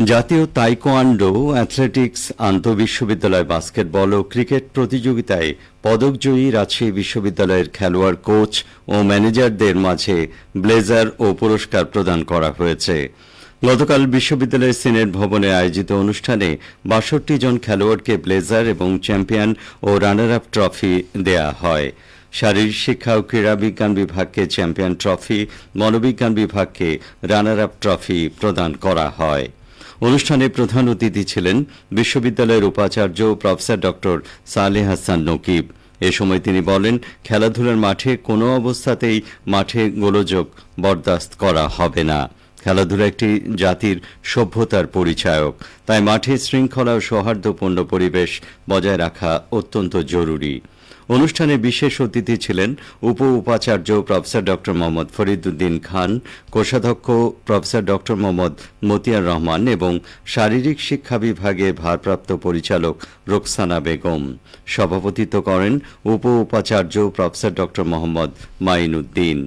জাতীয় taekwondo, athletics, আন্তঃবিশ্ববিদ্যালয় basketball ও cricket প্রতিযোগিতায় পদকজয়ী রাজশাহী বিশ্ববিদ্যালয়ের খেলোয়াড়, কোচ ও ম্যানেজারদের মাঝে ব্লেজার ও পুরস্কার প্রদান করা হয়েছে। গতকাল বিশ্ববিদ্যালয়ের সিনেট ভবনে আয়োজিত অনুষ্ঠানে ৬২ জন খেলোয়াড়কে ব্লেজার এবং চ্যাম্পিয়ন ও রানার আপ ট্রফি দেয়া হয়। শারীরিক শিক্ষা ও ক্রীড়া বিজ্ঞান বিভাগকে চ্যাম্পিয়ন ট্রফি, মনোবিজ্ঞান বিভাগকে রানার আপ ট্রফি প্রদান করা হয়। অনুষ্ঠানে প্রধান অতিথি ছিলেন বিশ্ববিদ্যালয়ের উপাচার্য প্রফেসর ডক্টর সালেহ হাসান নকিব। এ সময় তিনি বলেন, খেলাধুলার মাঠে কোনো অবস্থাতেই মাঠে গোলযোগ বরদাস্ত করা হবে না। খেলাধুলা একটি জাতির সভ্যতার পরিচায়ক, তাই মাঠে শৃঙ্খলা ও সৌহার্দ্যপূর্ণ পরিবেশ বজায় রাখা অত্যন্ত জরুরি। অনুষ্ঠানে বিশেষ অতিথি ছিলেন উপাচার্য প্রফেসর ডক্টর মোহাম্মদ ফরিদউদ্দিন খান, কোষাধ্যক্ষ প্রফেসর ডক্টর মোহাম্মদ মতিয়ার রহমান এবং শারীরিক শিক্ষা বিভাগে ভারপ্রাপ্ত পরিচালক রোকসানা বেগম। সভাপতিত্ব করেন উপাচার্য প্রফেসর ডক্টর মোহাম্মদ মাইনুদ্দিন।